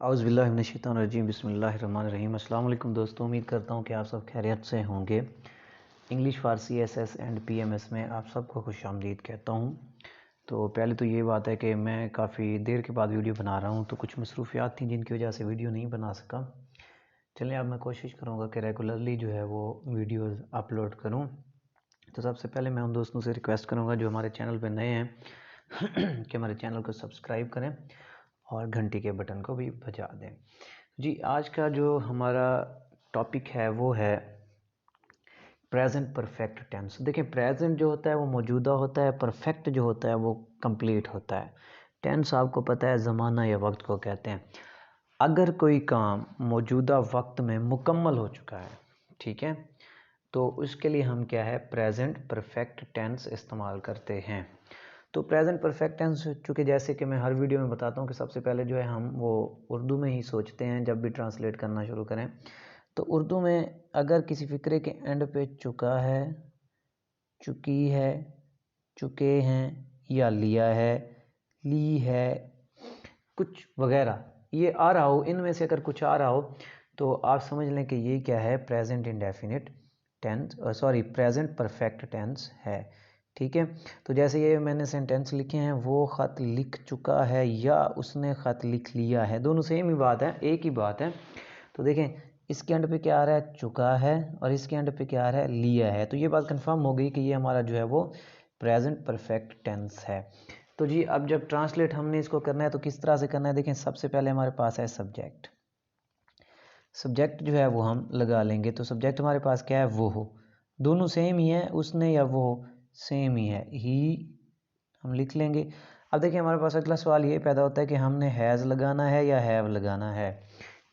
औज़ुबिल्लाहिमिनश्शैतानिर्रजीम बिस्मिल्लाहिर्रहमानिर्रहीम। अस्सलाम वालेकुम दोस्तों, उम्मीद करता हूँ कि आप सब खैरियत से होंगे। English for CSS and PMS में आप सबको खुशामदीद कहता हूँ। तो पहले तो ये बात है कि मैं काफ़ी देर के बाद वीडियो बना रहा हूँ, तो कुछ मसरूफियात थी जिनकी वजह से वीडियो नहीं बना सका। चलें, अब मैं कोशिश करूँगा कि रेगुलरली जो है वो वीडियोज़ अपलोड करूँ। तो सबसे पहले मैं उन दोस्तों से रिक्वेस्ट करूँगा जो हमारे चैनल पर नए हैं कि हमारे चैनल को सब्सक्राइब करें और घंटी के बटन को भी बजा दें। जी, आज का जो हमारा टॉपिक है वो है प्रेजेंट परफेक्ट टेंस। देखिए, प्रेजेंट जो होता है वो मौजूदा होता है, परफेक्ट जो होता है वो कंप्लीट होता है। टेंस आपको पता है ज़माना या वक्त को कहते हैं। अगर कोई काम मौजूदा वक्त में मुकम्मल हो चुका है, ठीक है, तो उसके लिए हम क्या है, प्रेजेंट परफेक्ट टेंस इस्तेमाल करते हैं। तो प्रेजेंट परफेक्ट टेंस, चूँकि जैसे कि मैं हर वीडियो में बताता हूँ कि सबसे पहले जो है हम वो उर्दू में ही सोचते हैं जब भी ट्रांसलेट करना शुरू करें। तो उर्दू में अगर किसी फ़िक्रे के एंड पे चुका है, चुकी है, चुके हैं या लिया है, ली है, कुछ वगैरह ये आ रहा हो, इनमें से अगर कुछ आ रहा हो तो आप समझ लें कि ये क्या है, present indefinite tense, present perfect tense है। ठीक है, तो जैसे ये मैंने सेंटेंस लिखे हैं, वो ख़त लिख चुका है या उसने ख़त लिख लिया है, दोनों सेम ही बात है, एक ही बात है। तो देखें, इसके एंड पे क्या आ रहा है, चुका है, और इसके एंड पे क्या आ रहा है, लिया है। तो ये बात कंफर्म हो गई कि ये हमारा जो है वो प्रेजेंट परफेक्ट टेंस है। तो जी, अब जब ट्रांसलेट हमने इसको करना है तो किस तरह से करना है, देखें, सबसे पहले हमारे पास है सब्जेक्ट। सब्जेक्ट जो है वो हम लगा लेंगे। तो सब्जेक्ट हमारे पास क्या है, वो हो, दोनों सेम ही है, उसने या वो सेम ही है, ही हम लिख लेंगे। अब देखिए, हमारे पास अगला सवाल ये पैदा होता है कि हमने हैज़ लगाना है या हैव लगाना है।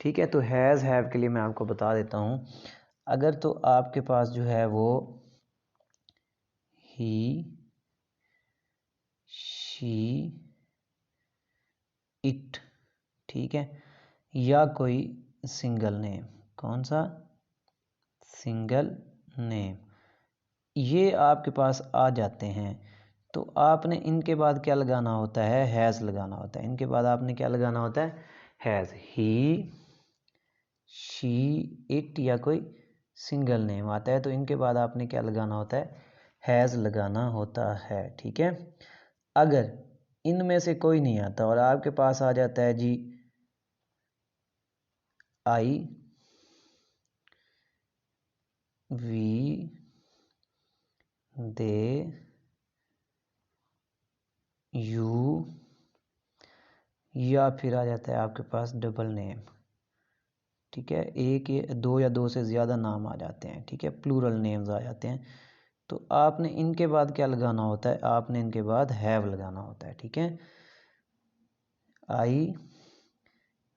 ठीक है, तो हैज़ हैव के लिए मैं आपको बता देता हूँ। अगर तो आपके पास जो है वो ही, शी, इट, ठीक है, या कोई सिंगल नेम, कौन सा, सिंगल नेम, ये आपके पास आ जाते हैं, तो आपने इनके बाद क्या लगाना होता है, हैज़ लगाना होता है। इनके बाद आपने क्या लगाना होता है, हैज़। ही, शी, इट या कोई सिंगल नेम आता है तो इनके बाद आपने क्या लगाना होता है, हैज़ लगाना होता है। ठीक है, अगर इनमें से कोई नहीं आता और आपके पास आ जाता है जी आई, वी, दे, यू, या फिर आ जाता है आपके पास डबल नेम, ठीक है, एक या दो या दो से ज़्यादा नाम आ जाते हैं, ठीक है, प्लूरल नेम्स आ जाते हैं, तो आपने इनके बाद क्या लगाना होता है, आपने इनके बाद हैव लगाना होता है। ठीक है, I,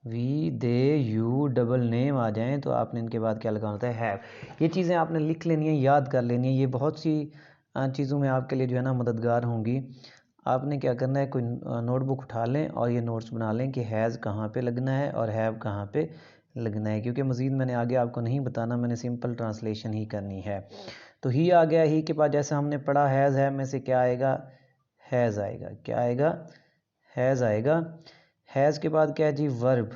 we, they, you, double name आ जाएं तो आपने इनके बाद क्या लगाना होता है, हैव। ये चीज़ें आपने लिख लेनी है, याद कर लेनी है, ये बहुत सी चीज़ों में आपके लिए जो है ना मददगार होंगी। आपने क्या करना है, कोई नोटबुक उठा लें और ये नोट्स बना लें कि हैज़ कहाँ पे लगना है और हैव कहाँ पे लगना है, क्योंकि मज़ीद मैंने आगे आपको नहीं बताना, मैंने सिंपल ट्रांसलेशन ही करनी है। तो ही आ गया, ही के बाद जैसे हमने पढ़ा हैज़ है में से क्या आएगा, हैज़ आएगा, क्या आएगा, हैज़ आएगा। हैज़ के बाद क्या है जी, वर्ब।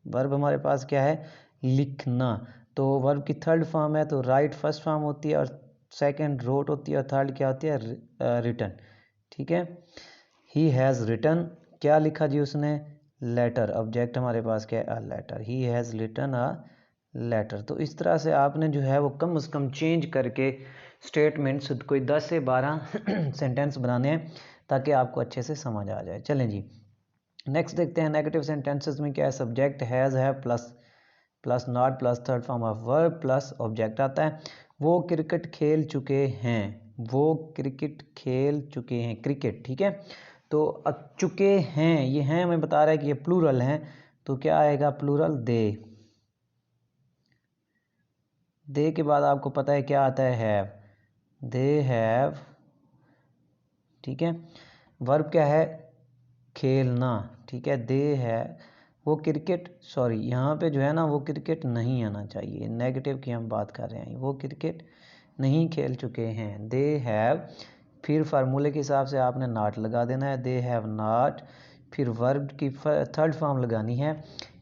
वर्ब हमारे पास क्या है, लिखना। तो वर्ब की थर्ड फॉर्म है, तो राइट फर्स्ट फॉर्म होती है और सेकंड रोट होती है और थर्ड क्या होती है, रिटन। ठीक है, ही हैज़ रिटन, क्या लिखा जी उसने, लेटर। ऑब्जेक्ट हमारे पास क्या है, a letter, he has written a letter. तो इस तरह से आपने जो है वो कम से कम चेंज करके स्टेटमेंट्स कोई 10 से 12 सेंटेंस बनाने हैं ताकि आपको अच्छे से समझ आ जाए। चलें जी, नेक्स्ट देखते हैं नेगेटिव सेंटेंसेस में क्या है, सब्जेक्ट हैज़ है plus not plus third form of verb plus object आता है। वो क्रिकेट खेल चुके हैं, वो क्रिकेट खेल चुके हैं, क्रिकेट, ठीक है। तो चुके हैं, ये हैं हमें बता रहा है कि ये प्लूरल हैं, तो क्या आएगा, प्लूरल दे। दे के बाद आपको पता है क्या आता है, हैव, दे हैव, ठीक है। वर्ब क्या है, खेलना, ठीक है, दे है, वो क्रिकेट, सॉरी यहाँ पे जो है ना वो क्रिकेट नहीं आना चाहिए, नेगेटिव की हम बात कर रहे हैं, वो क्रिकेट नहीं खेल चुके हैं, दे हैव, फिर फार्मूले के हिसाब से आपने नॉट लगा देना है, दे हैव नॉट, फिर वर्ब की थर्ड फॉर्म लगानी है,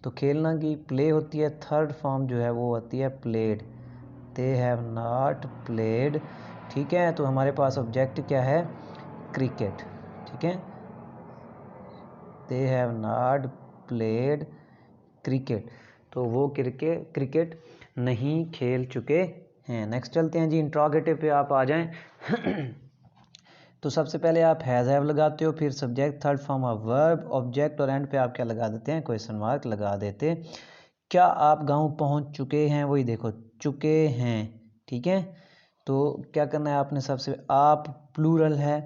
तो खेलना की प्ले होती है, थर्ड फॉर्म जो है वो होती है played. They have not played, ठीक है। तो हमारे पास ऑब्जेक्ट क्या है, क्रिकेट, ठीक है। They have not played cricket, तो वो क्रिकेट नहीं खेल चुके हैं। नेक्स्ट चलते हैं जी, इंट्रोगेटिव पे आप आ जाएं। तो सबसे पहले आप हैव लगाते हो, फिर subject, third form of verb, object और एंड पे आप क्या लगा देते हैं, क्वेश्चन मार्क लगा देते। क्या आप गांव पहुंच चुके हैं, वही देखो चुके हैं, ठीक है। तो क्या करना है आपने, सबसे आप प्लूरल है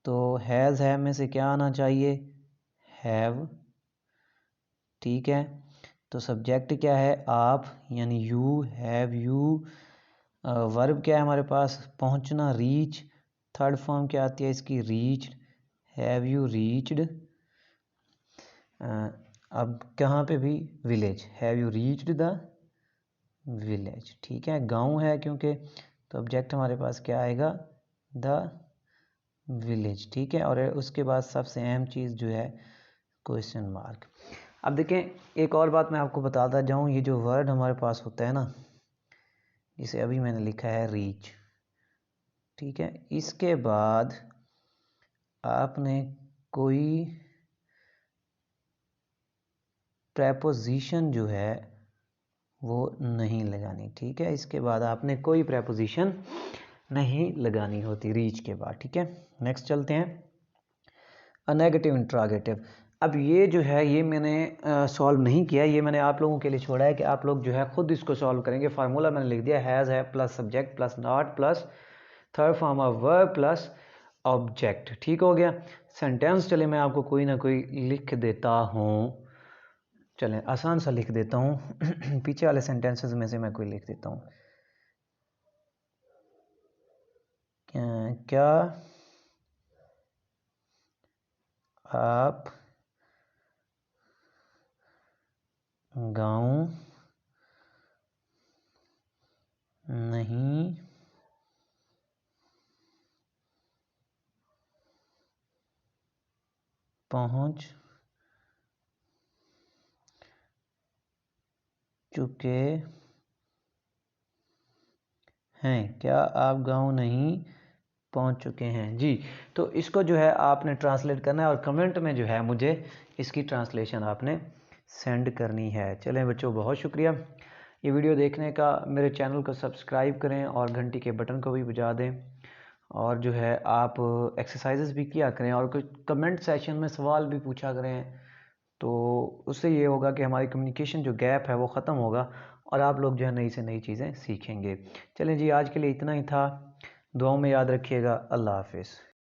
तो हैज़ है में से क्या आना चाहिए, हैव, ठीक है। तो सब्जेक्ट क्या है, आप, यानी यू, हैव यू। वर्ब क्या है हमारे पास, पहुंचना, रीच। थर्ड फॉर्म क्या आती है इसकी, रीच्ड, हैव यू रीच्ड। अब कहाँ पे भी, village, have you reached the village, ठीक है। गांव है क्योंकि, तो ऑब्जेक्ट हमारे पास क्या आएगा, द विलेज, ठीक है। और उसके बाद सबसे अहम चीज़ जो है क्वेश्चन मार्क। अब देखें एक और बात मैं आपको बताता जाऊं, ये जो वर्ड हमारे पास होता है ना, जिसे अभी मैंने लिखा है रीच, ठीक है। इसके बाद आपने कोई प्रेपोजिशन जो है वो नहीं लगानी, ठीक है। इसके बाद आपने कोई प्रेपोजिशन नहीं लगानी होती रीच के बाद, ठीक है। नेक्स्ट चलते हैं, अ नेगेटिव इंट्रोगेटिव। अब ये जो है ये मैंने सॉल्व नहीं किया, ये मैंने आप लोगों के लिए छोड़ा है कि आप लोग जो है खुद इसको सॉल्व करेंगे। फार्मूला मैंने लिख दिया, हैज़ है plus subject plus not plus third form of verb plus object, ठीक हो गया। सेंटेंस चले मैं आपको कोई ना कोई लिख देता हूँ, चलें आसान सा लिख देता हूँ। पीछे वाले सेंटेंसेस में से मैं कोई लिख देता हूँ। क्या आप गाँव नहीं पहुँच चुके हैं, क्या आप गाँव नहीं पहुंच चुके हैं जी। तो इसको जो है आपने ट्रांसलेट करना है और कमेंट में जो है मुझे इसकी ट्रांसलेशन आपने सेंड करनी है। चलें बच्चों, बहुत शुक्रिया ये वीडियो देखने का। मेरे चैनल को सब्सक्राइब करें और घंटी के बटन को भी बजा दें, और जो है आप एक्सरसाइजेस भी किया करें और कुछ कमेंट सेशन में सवाल भी पूछा करें। तो उससे ये होगा कि हमारी कम्युनिकेशन जो गैप है वो ख़त्म होगा और आप लोग जो है नई से नई चीज़ें सीखेंगे। चलें जी, आज के लिए इतना ही था। दुआओं में याद रखिएगा। अल्लाह हाफिज़।